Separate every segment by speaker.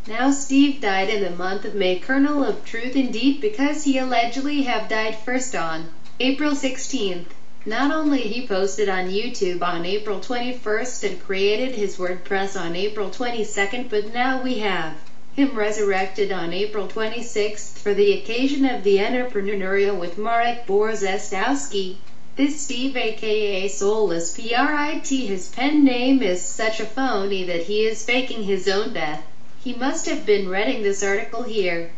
Speaker 1: Now Steve died in the month of May. Kernel of truth indeed, because he allegedly have died first on April 16th. Not only he posted on YouTube on April 21st and created his WordPress on April 22nd, but now we have him resurrected on April 26th for the occasion of the entrepreneuria with Marek Borzestowski. This Steve aka Soulless-Prit, his pen name is such a phony that he is faking his own death. He must have been reading this article here.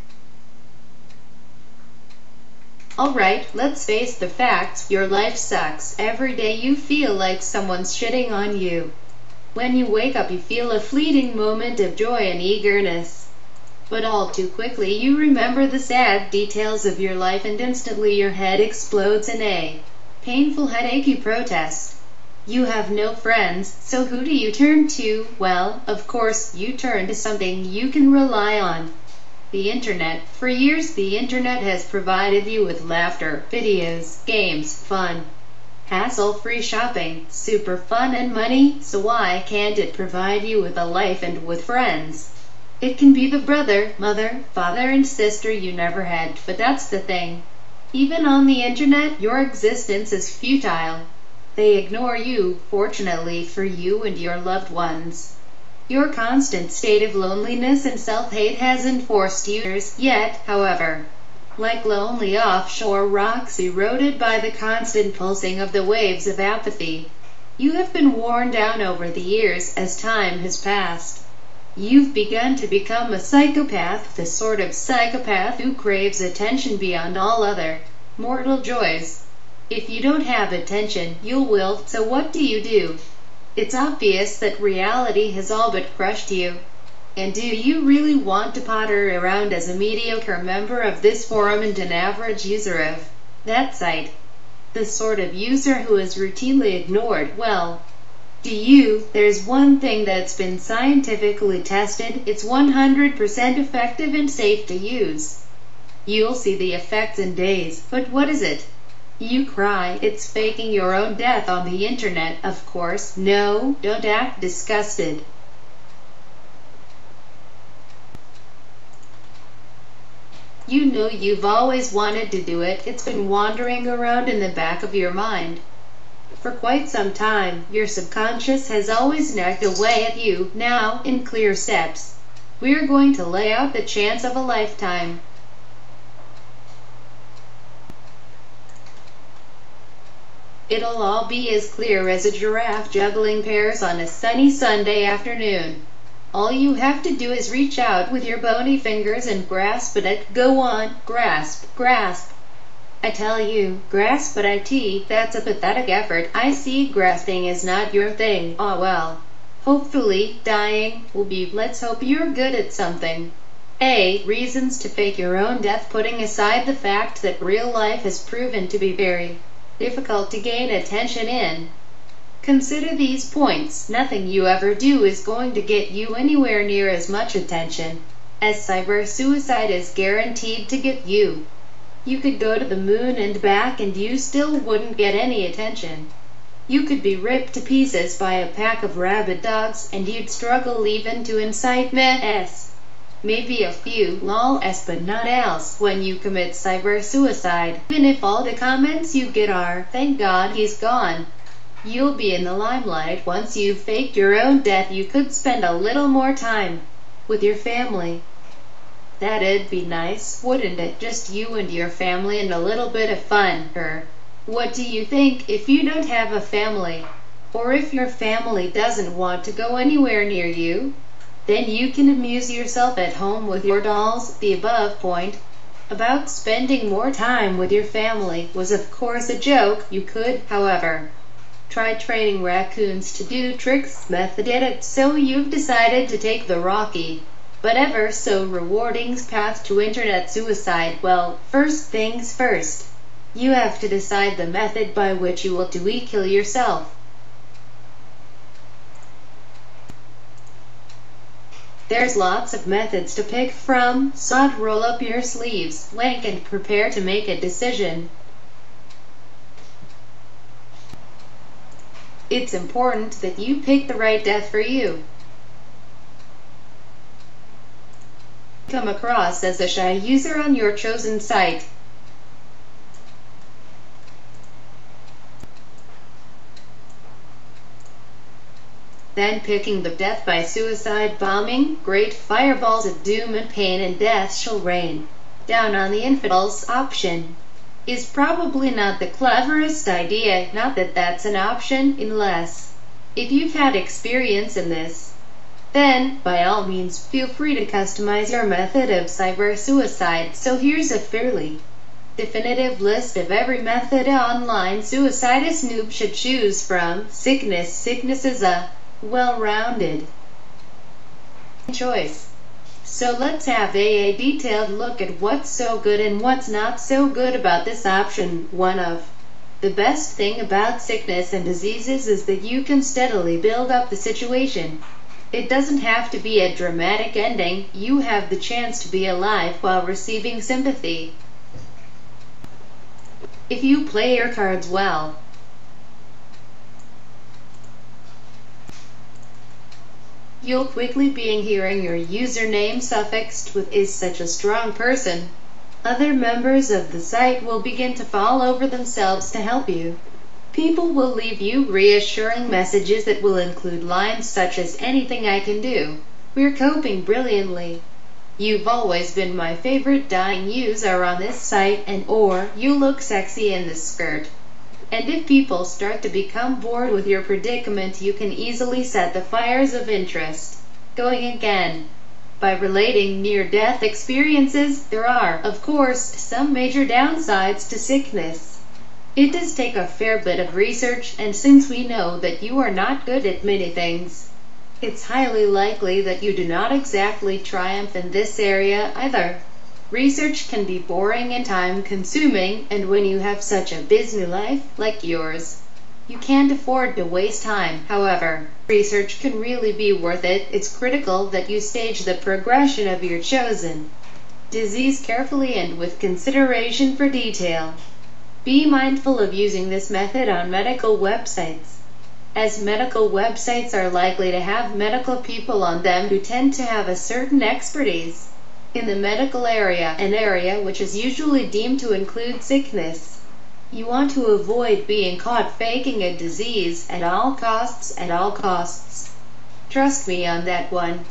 Speaker 1: Alright, let's face the facts. Your life sucks. Every day you feel like someone's shitting on you. When you wake up you feel a fleeting moment of joy and eagerness. But all too quickly you remember the sad details of your life and instantly your head explodes in a painful headache. You protest. You have no friends, so who do you turn to? Well, of course, you turn to something you can rely on. The internet. For years the internet has provided you with laughter, videos, games, fun, hassle-free shopping, super fun and money, so why can't it provide you with a life and with friends? It can be the brother, mother, father and sister you never had, but that's the thing. Even on the internet, your existence is futile. They ignore you, fortunately for you and your loved ones. Your constant state of loneliness and self-hate hasn't forced you yet, however. Like lonely offshore rocks eroded by the constant pulsing of the waves of apathy, you have been worn down over the years as time has passed. You've begun to become a psychopath, the sort of psychopath who craves attention beyond all other mortal joys. If you don't have attention, you'll wilt, so what do? It's obvious that reality has all but crushed you. And do you really want to potter around as a mediocre member of this forum and an average user of that site? The sort of user who is routinely ignored? Well, there's one thing that's been scientifically tested. It's 100% effective and safe to use. You'll see the effects in days. But what is it? You cry. It's faking your own death on the internet, of course. No, don't act disgusted. You know you've always wanted to do it. It's been wandering around in the back of your mind for quite some time. Your subconscious has always nagged away at you. Now, in clear steps, we're going to lay out the chance of a lifetime. It'll all be as clear as a giraffe juggling pears on a sunny Sunday afternoon. All you have to do is reach out with your bony fingers and grasp at it. Go on, grasp, grasp. I tell you, grasp at it. That's a pathetic effort. I see grasping is not your thing. Ah well. Hopefully, dying will be. Let's hope you're good at something. A. Reasons to fake your own death. Putting aside the fact that real life has proven to be very difficult to gain attention in. Consider these points. Nothing you ever do is going to get you anywhere near as much attention as cyber suicide is guaranteed to get you. You could go to the moon and back and you still wouldn't get any attention. You could be ripped to pieces by a pack of rabid dogs and you'd struggle even to incite mess. Maybe a few lol-s but not else when you commit cyber suicide. Even if all the comments you get are, thank God he's gone. You'll be in the limelight. Once you've faked your own death you could spend a little more time with your family. That'd be nice, wouldn't it? Just you and your family and a little bit of fun. What do you think? If you don't have a family, or if your family doesn't want to go anywhere near you, then you can amuse yourself at home with your dolls. The above point about spending more time with your family was of course a joke. You could, however, try training raccoons to do tricks. Method it. So you've decided to take the rocky but ever so rewarding path to internet suicide. Well, first things first, you have to decide the method by which you will kill yourself. There's lots of methods to pick from, so roll up your sleeves, link and prepare to make a decision. It's important that you pick the right death for you. come across as a shy user on your chosen site. Then picking the death by suicide bombing, great fireballs of doom and pain and death shall rain down on the infidels option is probably not the cleverest idea, not that that's an option, unless if you've had experience in this. Then, by all means, feel free to customize your method of cyber suicide. So here's a fairly definitive list of every method online suicidist noob should choose from. Sickness is a well-rounded choice. So let's have a detailed look at what's so good and what's not so good about this option. One of the best thing about sickness and diseases is that you can steadily build up the situation. It doesn't have to be a dramatic ending. You have the chance to be alive while receiving sympathy. If you play your cards well, you'll quickly be hearing your username suffixed with "is such a strong person." Other members of the site will begin to fall over themselves to help you. People will leave you reassuring messages that will include lines such as "anything I can do," "we're coping brilliantly," "you've always been my favorite dying user on this site," and or "you look sexy in this skirt." And if people start to become bored with your predicament, you can easily set the fires of interest going again by relating near-death experiences. There are, of course, some major downsides to sickness. It does take a fair bit of research, and since we know that you are not good at many things, it's highly likely that you do not exactly triumph in this area either. Research can be boring and time-consuming, and when you have such a busy life like yours, you can't afford to waste time. However, research can really be worth it. It's critical that you stage the progression of your chosen disease carefully and with consideration for detail. Be mindful of using this method on medical websites, as medical websites are likely to have medical people on them who tend to have a certain expertise in the medical area, an area which is usually deemed to include sickness. You want to avoid being caught faking a disease at all costs, Trust me on that one.